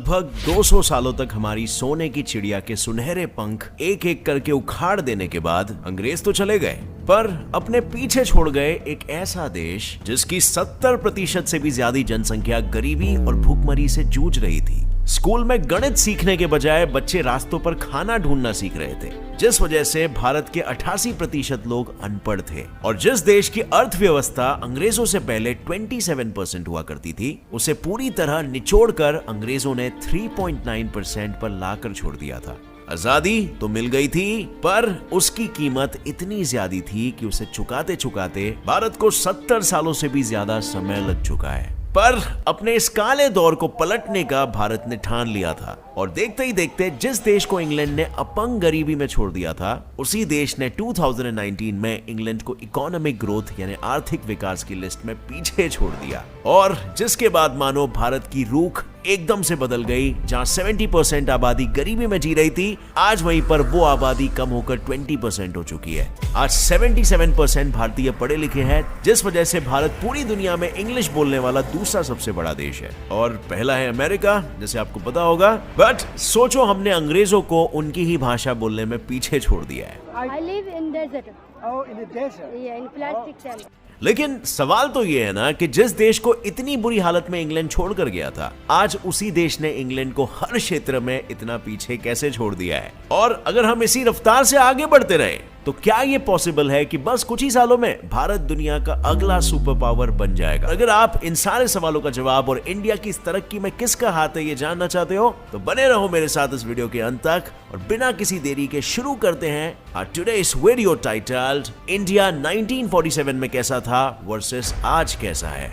लगभग 200 सालों तक हमारी सोने की चिड़िया के सुनहरे पंख एक एक करके उखाड़ देने के बाद अंग्रेज तो चले गए, पर अपने पीछे छोड़ गए एक ऐसा देश जिसकी 70% से भी ज्यादा जनसंख्या गरीबी और भूखमरी से जूझ रही थी। स्कूल में गणित सीखने के बजाय बच्चे रास्तों पर खाना ढूंढना सीख रहे थे, जिस वजह से भारत के 88% लोग अनपढ़ थे। और जिस देश की अर्थव्यवस्था अंग्रेजों से पहले 27% हुआ करती थी, उसे पूरी तरह निचोड़कर अंग्रेजों ने 3.9% पर लाकर छोड़ दिया था। आजादी तो मिल गई थी, पर उसकी कीमत इतनी ज्यादा थी कि उसे चुकाते चुकाते भारत को 70 सालों से भी ज्यादा समय लग चुका है। पर अपने इस काले दौर को पलटने का भारत ने ठान लिया था, और देखते ही देखते जिस देश को इंग्लैंड ने अपंग गरीबी में छोड़ दिया था, उसी देश ने 2019 में इंग्लैंड को इकोनॉमिक ग्रोथ यानी आर्थिक विकास की लिस्ट में पीछे छोड़ दिया। और जिसके बाद मानो भारत की रूख एकदम से बदल गई। जहां 70% आबादी गरीबी में जी रही थी, आज वहीं पर वो आबादी कम होकर 20% हो चुकी है। आज 77% भारतीय पढ़े लिखे हैं, जिस वजह से भारत पूरी दुनिया में इंग्लिश बोलने वाला दूसरा सबसे बड़ा देश है, और पहला है अमेरिका, जैसे आपको पता होगा। बट सोचो, हमने अंग्रेजों को उनकी ही भाषा बोलने में पीछे छोड़ दिया है। I live in desert. Oh, in the desert. Yeah, in plastic tent. लेकिन सवाल तो ये है ना कि जिस देश को इतनी बुरी हालत में इंग्लैंड छोड़कर गया था, आज उसी देश ने इंग्लैंड को हर क्षेत्र में इतना पीछे कैसे छोड़ दिया है। और अगर हम इसी रफ्तार से आगे बढ़ते रहे तो क्या ये पॉसिबल है कि बस कुछ ही सालों में भारत दुनिया का अगला सुपर पावर बन जाएगा? अगर आप इन सारे सवालों का जवाब और इंडिया की इस तरक्की में किसका हाथ है ये जानना चाहते हो, तो बने रहो मेरे साथ इस वीडियो के अंत तक। और बिना किसी देरी के शुरू करते हैं टुडेस वीडियो टाइटल्ड इंडिया 1947 में कैसा था वर्सेस आज कैसा है।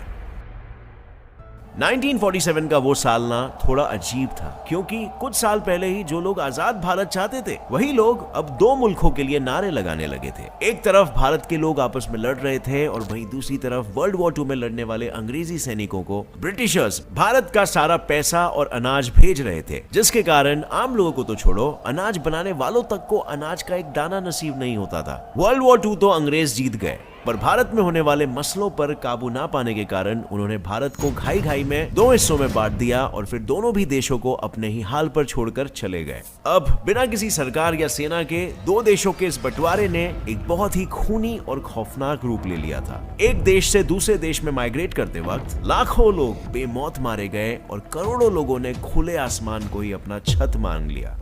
1947 का वो साल ना थोड़ा अजीब था, क्योंकि कुछ साल पहले ही जो लोग आजाद भारत चाहते थे, वही लोग अब दो मुल्कों के लिए नारे लगाने लगे थे। एक तरफ भारत के लोग आपस में लड़ रहे थे, और वहीं दूसरी तरफ वर्ल्ड वॉर 2 में लड़ने वाले अंग्रेजी सैनिकों को ब्रिटिशर्स भारत का सारा पैसा और अनाज भेज रहे थे, जिसके कारण आम लोगों को तो छोड़ो, अनाज बनाने वालों तक को अनाज का एक दाना नसीब नहीं होता था। वर्ल्ड वॉर 2 तो अंग्रेज जीत गए, पर भारत में होने वाले मसलों पर काबू ना पाने के कारण उन्होंने भारत को घाई घाई में 2 हिस्सों में बांट दिया, और फिर दोनों भी देशों को अपने ही हाल पर छोड़कर चले गए। अब बिना किसी सरकार या सेना के दो देशों के इस बंटवारे ने एक बहुत ही खूनी और खौफनाक रूप ले लिया था। एक देश से दूसरे देश में माइग्रेट करते वक्त लाखों लोग बेमौत मारे गए, और करोड़ों लोगों ने खुले आसमान को ही अपना छत मान लिया।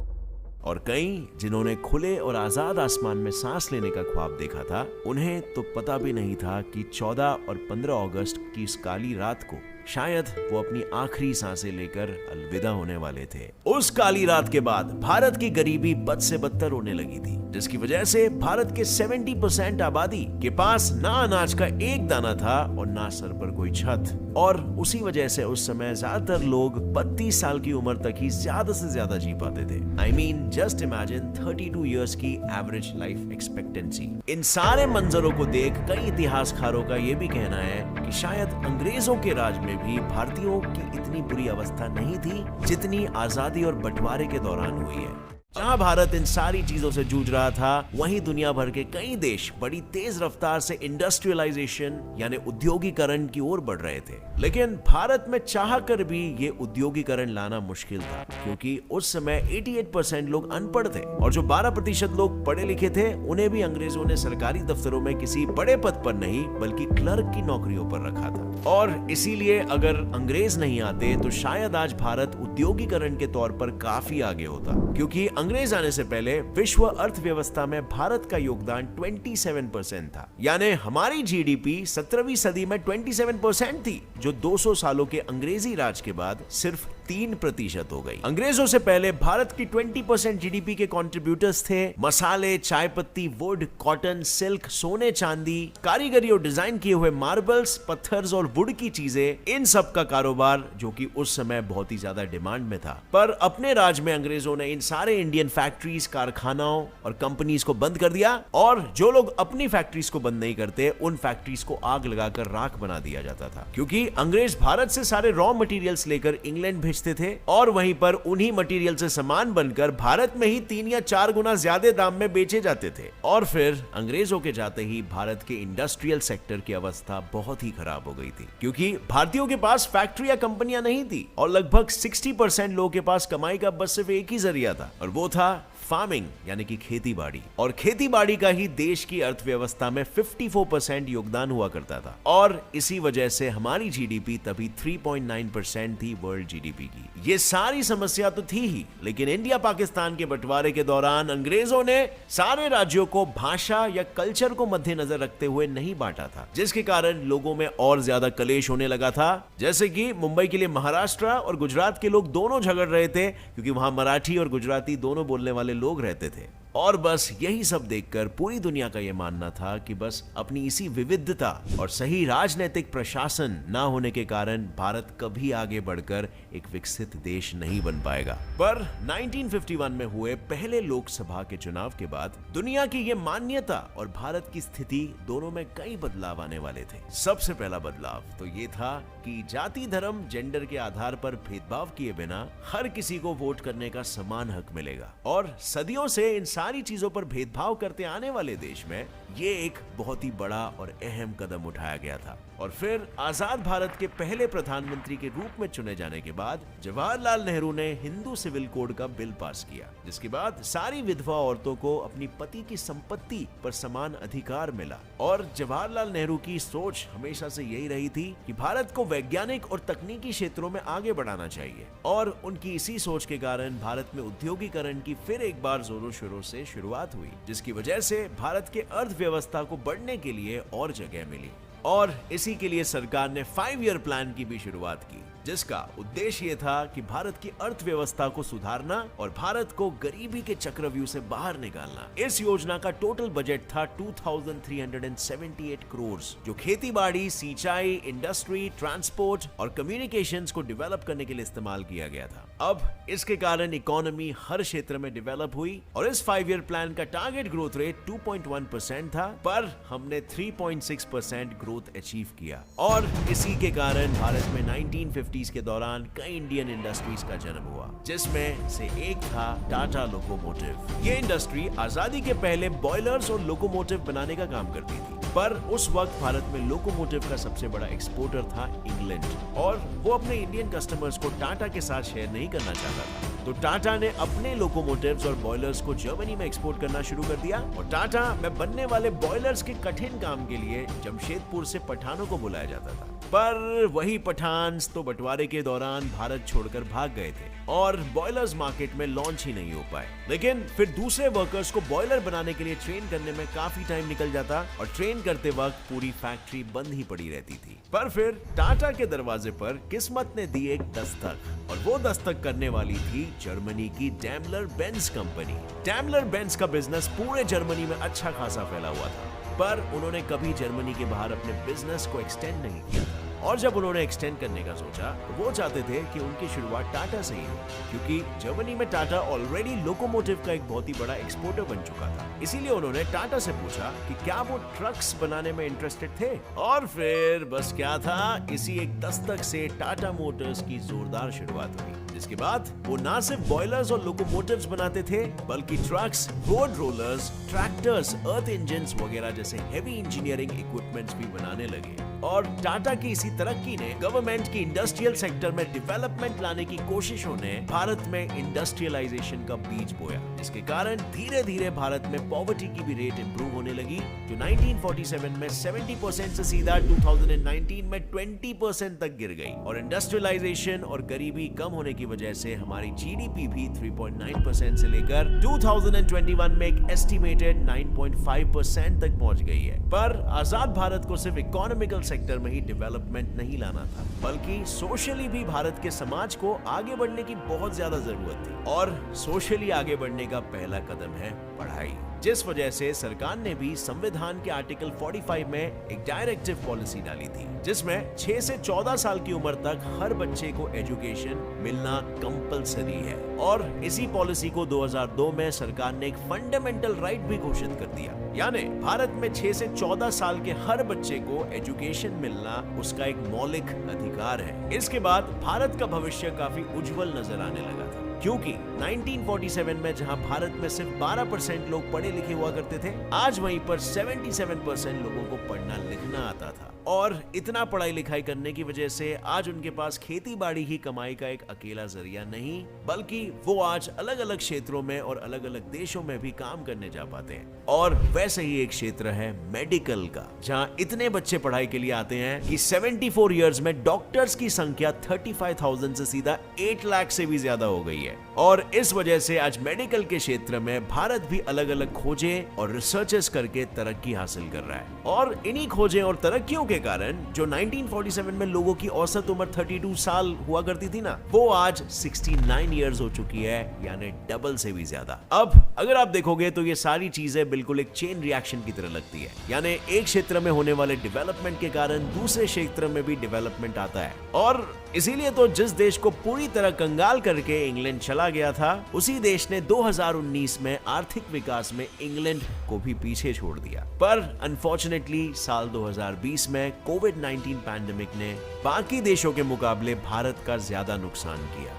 और कई जिन्होंने खुले और आजाद आसमान में सांस लेने का ख्वाब देखा था, उन्हें तो पता भी नहीं था कि 14 और 15 अगस्त की इस काली रात को शायद वो अपनी आखिरी सांसें लेकर अलविदा होने वाले थे। उस काली रात के बाद भारत की गरीबी बद से बदतर होने लगी थी, जिसकी वजह से भारत के 70% आबादी के पास ना अनाज का एक दाना था और ना सर पर कोई छत। और उसी वजह से उस समय ज्यादातर लोग 32 साल की उम्र तक ही ज्यादा से ज्यादा जी पाते थे। I mean just imagine 32 years की एवरेज लाइफ एक्सपेक्टेंसी। इन सारे मंजरों को देख कई इतिहासकारों का यह भी कहना है कि शायद अंग्रेजों के राज में भी भारतीयों की इतनी बुरी अवस्था नहीं थी जितनी आजादी और बंटवारे के दौरान हुई है। जहां भारत इन सारी चीजों से जूझ रहा था, वहीं दुनिया भर के कई देश बड़ी तेज रफ्तार से इंडस्ट्रियलाइजेशन यानी उद्योगीकरण की ओर बढ़ रहे थे। लेकिन भारत में चाहकर भी ये उद्योगीकरण लाना मुश्किल था, क्योंकि उस समय 88% लोग अनपढ़ थे, और जो 12% लोग पढ़े लिखे थे, उन्हें भी अंग्रेजों ने सरकारी दफ्तरों में किसी बड़े पद पर नहीं बल्कि क्लर्क की नौकरियों पर रखा था। और इसीलिए अगर अंग्रेज नहीं आते तो शायद आज भारत उद्योगीकरण के तौर पर काफी आगे होता, क्योंकि अंग्रेज आने से पहले विश्व अर्थव्यवस्था में भारत का योगदान 27% था। यानी हमारी जीडीपी 17वीं सदी में 27% थी, जो 200 सालों के अंग्रेजी राज के बाद सिर्फ 3% हो गई। अंग्रेजों से पहले भारत की 20% जीडीपी के कंट्रीब्यूटर्स थे मसाले, चाय पत्ती, वुड, कॉटन, सिल्क, सोने चांदी, कारीगरी और डिजाइन किए हुए मार्बल्स, पत्थर और वुड की चीजें, इन सब का कारोबार, जो कि उस समय बहुत ही ज्यादा डिमांड में था। पर अपने राज में अंग्रेजों ने इन सारे इंडियन फैक्ट्रीज, कारखानाओं और कंपनीज को बंद कर दिया, और जो लोग अपनी फैक्ट्रीज को बंद नहीं करते, उन फैक्ट्रीज को आग लगाकर राख बना दिया जाता था। क्योंकि अंग्रेज भारत से सारे रॉ मटेरियल्स लेकर इंग्लैंड भेजते बेचते थे और वहीं पर उन्हीं मटेरियल से सामान बनकर भारत में ही 3 या 4 गुना ज्यादा दाम में बेचे जाते थे। और फिर अंग्रेजों के जाते ही भारत के इंडस्ट्रियल सेक्टर की अवस्था बहुत ही खराब हो गई थी, क्योंकि भारतीयों के पास फैक्ट्री या कंपनियां नहीं थी और लगभग 60% लोगों के पास कमाई का बस सिर्फ एक ही जरिया था और वो था फार्मिंग, यानी कि खेती बाड़ी। और खेती बाड़ी का ही देश की अर्थव्यवस्था में 54% योगदान हुआ करता था और इसी वजह से हमारी जीडीपी तभी 3.9% थी वर्ल्ड जीडीपी की। ये सारी समस्या तो थी ही, लेकिन इंडिया पाकिस्तान के बंटवारे के दौरान अंग्रेजों ने सारे राज्यों को भाषा या कल्चर को मद्देनजर रखते हुए नहीं बांटा था, जिसके कारण लोगों में और ज्यादा कलेश होने लगा था। जैसे कि मुंबई के लिए महाराष्ट्र और गुजरात के लोग दोनों झगड़ रहे थे, क्योंकि वहां मराठी और गुजराती दोनों बोलने वाले लोग रहते थे। और बस यही सब देखकर पूरी दुनिया का यह मानना था कि बस अपनी इसी विविधता और सही राजनीतिक प्रशासन ना होने के कारण भारत कभी आगे बढ़कर एक विकसित देश नहीं बन पाएगा। पर 1951 में हुए पहले लोकसभा के चुनाव के बाद दुनिया की यह मान्यता और भारत की स्थिति दोनों में कई बदलाव आने वाले थे। सबसे पहला बदलाव तो ये था कि जाति, धर्म, जेंडर के आधार पर भेदभाव किए बिना हर किसी को वोट करने का समान हक मिलेगा। और सदियों से इन सारी चीजों पर भेदभाव करते आने वाले देश में ये एक बहुत ही बड़ा और अहम कदम उठाया गया था। और फिर आजाद भारत के पहले प्रधानमंत्री के रूप में चुने जाने के बाद जवाहरलाल नेहरू ने हिंदू सिविल कोड का बिल पास किया, जिसके बाद सारी विधवा औरतों को अपनी पति की संपत्ति पर समान अधिकार मिला। और जवाहरलाल नेहरू की सोच हमेशा से यही रही थी कि भारत को वैज्ञानिक और तकनीकी क्षेत्रों में आगे बढ़ाना चाहिए और उनकी इसी सोच के कारण भारत में उद्योगीकरण की फिर एक बार जोरों शोरों से शुरुआत हुई, जिसकी वजह से भारत के अर्थव्यवस्था को बढ़ने के लिए और जगह मिली। और इसी के लिए सरकार ने 5 ईयर प्लान की भी शुरुआत की, जिसका उद्देश्य ये था कि भारत की अर्थव्यवस्था को सुधारना और भारत को गरीबी के चक्रव्यूह से बाहर निकालना। इस योजना का टोटल बजट था 2378 करोड़, जो खेती बाड़ी, सिंचाई, इंडस्ट्री, ट्रांसपोर्ट और कम्युनिकेशंस को डेवलप करने के लिए इस्तेमाल किया गया था। अब इसके कारण इकोनॉमी हर क्षेत्र में डेवलप हुई और इस 5 ईयर प्लान का टारगेट ग्रोथ रेट 2.1% था, पर हमने 3.6% ग्रोथ अचीव किया। और इसी के कारण भारत में 1950s के दौरान कई इंडियन इंडस्ट्रीज का जन्म हुआ, जिसमें से एक था टाटा लोकोमोटिव। ये इंडस्ट्री आजादी के पहले बॉयलर्स और लोकोमोटिव बनाने का काम करती थी, पर उस वक्त भारत में लोकोमोटिव का सबसे बड़ा एक्सपोर्टर था इंग्लैंड, और वो अपने इंडियन कस्टमर्स को टाटा के साथ शेयर नहीं करना चाहता था। तो टाटा ने अपने लोकोमोटिव्स और बॉयलर्स को जर्मनी में एक्सपोर्ट करना शुरू कर दिया और टाटा में बनने वाले बॉयलर्स के कठिन काम के लिए जमशेदपुर से पठानों को बुलाया जाता था। पर वही पठान तो बंटवारे के दौरान भारत छोड़कर भाग गए थे और बॉयलर्स मार्केट में लॉन्च ही नहीं हो पाए। लेकिन फिर दूसरे वर्कर्स को बॉयलर बनाने के लिए ट्रेन करने में काफी टाइम निकल जाता और ट्रेन करते वक्त पूरी फैक्ट्री बंद ही पड़ी रहती थी। पर फिर टाटा के दरवाजे पर किस्मत ने दी एक दस्तक, और वो दस्तक करने वाली थी जर्मनी की Daimler Benz company. Daimler Benz का बिजनेस पूरे जर्मनी में अच्छा खासा फैला हुआ था, पर उन्होंने कभी जर्मनी के बाहर अपने बिजनेस को एक्सटेंड नहीं किया था। और जब उन्होंने एक्सटेंड करने का सोचा तो वो चाहते थे कि उनकी शुरुआत टाटा से ही हो, क्योंकि जर्मनी में टाटा ऑलरेडी लोकोमोटिव का एक बहुत ही बड़ा एक्सपोर्टर बन चुका था। इसीलिए उन्होंने टाटा से पूछा कि क्या वो ट्रक्स बनाने में इंटरेस्टेड थे। और फिर बस क्या था, इसी एक दस्तक से टाटा मोटर्स की जोरदार शुरुआत हुई, जिसके बाद वो ना सिर्फ बॉयलर्स और लोकोमोटिव्स बनाते थे, बल्कि ट्रक्स, रोड रोलर्स, ट्रैक्टर्स, अर्थ इंजन्स वगैरह जैसे हेवी इंजीनियरिंग इक्विपमेंट्स भी बनाने लगे। और टाटा की इसी तरक्की ने गवर्नमेंट की इंडस्ट्रियल सेक्टर में डेवलपमेंट लाने की कोशिशों ने भारत में इंडस्ट्रियलाइजेशन का बीज बोया, जिसके कारण धीरे धीरे भारत में पॉवर्टी की भी रेट इंप्रूव होने लगी, जो 1947 में 70% से सीधा 2019 में 20% तक गिर गई। और इंडस्ट्रियलाइजेशन और गरीबी कम होने की वजह से हमारी जीडीपी भी 3.9% से लेकर 2021 में एक एस्टिमेटेड 9.5% तक पहुंच गई है। पर आजाद भारत को सिर्फ इकोनॉमिकल सेक्टर में ही डेवलपमेंट नहीं लाना था, बल्कि सोशली भी भारत के समाज को आगे बढ़ने की बहुत ज्यादा जरूरत थी। और सोशली आगे बढ़ने का पहला कदम है पढ़ाई, जिस वजह से सरकार ने भी संविधान के आर्टिकल 45 में एक डायरेक्टिव पॉलिसी डाली थी, जिसमें 6 से 14 साल की उम्र तक हर बच्चे को एजुकेशन मिलना कंपलसरी है। और इसी पॉलिसी को 2002 में सरकार ने एक फंडामेंटल राइट भी घोषित कर दिया, यानी भारत में 6 से 14 साल के हर बच्चे को एजुकेशन मिलना उसका एक मौलिक अधिकार है। इसके बाद भारत का भविष्य काफी उज्जवल नजर आने लगा था, क्योंकि 1947 में जहां भारत में सिर्फ 12% लोग पढ़े लिखे हुआ करते थे, आज वहीं पर 77% लोगों को पढ़ना लिखना आता था। और इतना पढ़ाई लिखाई करने की वजह से आज उनके पास खेती बाड़ी ही कमाई का एक अकेला जरिया नहीं, बल्कि वो आज अलग अलग क्षेत्रों में और अलग अलग देशों में भी काम करने जा पाते हैं। और वैसे ही एक क्षेत्र है मेडिकल का, जहां इतने बच्चे पढ़ाई के लिए आते हैं कि 74 इयर्स में डॉक्टर्स की संख्या 35,000 से सीधा 8 लाख से भी ज्यादा हो गई है। और इस वजह से आज मेडिकल के क्षेत्र में भारत भी अलग अलग खोजें और रिसर्चेस करके तरक्की हासिल कर रहा है। और इन्हीं खोजें और तरक्कियों के कारण जो 1947 में लोगों की औसत उम्र 32 साल हुआ करती थी ना, वो आज 69 इयर्स हो चुकी है, यानी डबल से भी ज्यादा। अब अगर आप देखोगे तो ये सारी चीजें बिल्कुल एक चेन रिएक्शन की तरह लगती है, यानी एक क्षेत्र में होने वाले डेवलपमेंट के कारण दूसरे क्षेत्र में भी डेवलपमेंट आता है। और इसीलिए तो जिस देश को पूरी तरह कंगाल करके इंग्लैंड चला गया था, उसी देश ने 2019 में आर्थिक विकास में इंग्लैंड को भी पीछे छोड़ दिया। पर अनफॉर्चुनेटली साल 2020 में कोविड-19 पैंडेमिक ने बाकी देशों के मुकाबले भारत का ज्यादा नुकसान किया,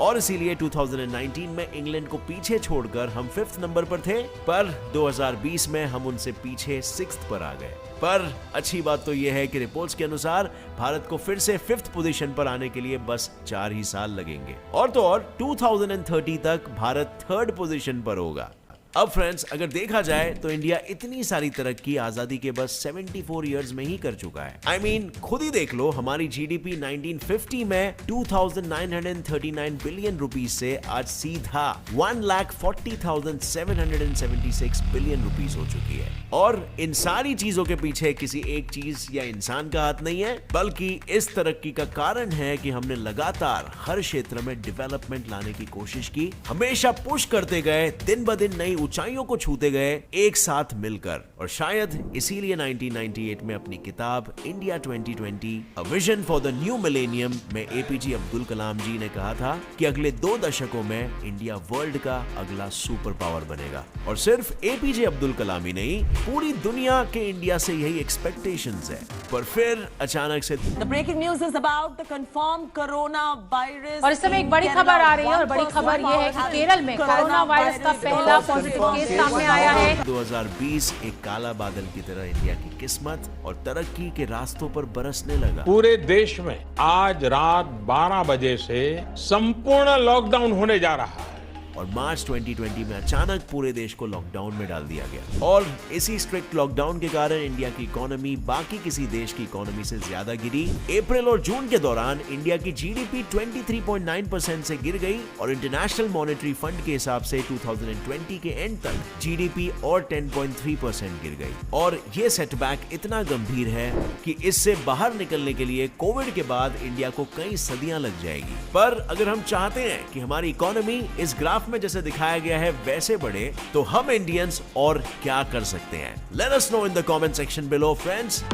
और इसीलिए 2019 में इंग्लैंड को पीछे छोड़कर हम 5th नंबर पर थे, पर 2020 में हम उनसे पीछे 6th पर आ गए। पर अच्छी बात तो यह है कि रिपोर्ट्स के अनुसार भारत को फिर से 5th पोजीशन पर आने के लिए बस 4 ही साल लगेंगे, और तो और 2030 तक भारत 3rd पोजीशन पर होगा। अब फ्रेंड्स, अगर देखा जाए तो इंडिया इतनी सारी तरक्की आजादी के बस 74 इयर्स में ही कर चुका है। I mean, खुद ही देख लो, हमारी जीडीपी 1950 में 2,939 बिलियन रुपीस से आज सीधा 1,40,776 बिलियन रुपीस हो चुकी है। और इन सारी चीजों के पीछे किसी एक चीज या इंसान का हाथ नहीं है, बल्कि इस तरक्की का कारण है कि हमने लगातार हर क्षेत्र में डेवलपमेंट लाने की कोशिश की, हमेशा पुश करते गए, दिन ब दिन नई ऊंचाइयों को छूते गए, एक साथ मिलकर। और शायद इसीलिए 1998 में अपनी किताब India 2020 a vision for the new millennium में एपीजे अब्दुल कलाम जी ने कहा था कि अगले 2 दशकों में इंडिया वर्ल्ड का अगला सुपर पावर बनेगा। और सिर्फ एपीजे अब्दुल कलाम ही नहीं, पूरी दुनिया के इंडिया से यही एक्सपेक्टेशंस है। पर फिर अचानक से The breaking news is about the confirmed coronavirus. और इस समय एक बड़ी खबर आ रही है, और बड़ी खबर यह है कि केरल में कोरोना वायरस का पहला पॉजिटिव केस सामने आया है। 2020 एक काला बादल की तरह इंडिया की किस्मत और तरक्की के रास्तों पर बरसने लगा। पूरे देश में आज रात 12 बजे से संपूर्ण लॉकडाउन होने जा रहा है। और मार्च 2020 में अचानक पूरे देश को लॉकडाउन में डाल दिया गया। और इसी स्ट्रिक्ट लॉकडाउन के कारण इंडिया की इकोनॉमी बाकी किसी देश की इकोनॉमी से ज्यादा गिरी। अप्रैल और जून के दौरान इंडिया की जीडीपी 23.9% से गिर गई, और इंटरनेशनल मॉनेटरी फंड के हिसाब से 2020 के एंड तक जीडीपी और 10.3% गिर गई। और ये सेटबैक इतना गंभीर है कि इससे बाहर निकलने के लिए कोविड के बाद इंडिया को कई सदियां लग जाएगी। पर अगर हम चाहते हैं कि हमारी इकोनॉमी इस ग्राफ में जैसे दिखाया गया है वैसे बढ़े, तो हम इंडियंस और क्या कर सकते हैं? Let us know in the comment section below, friends.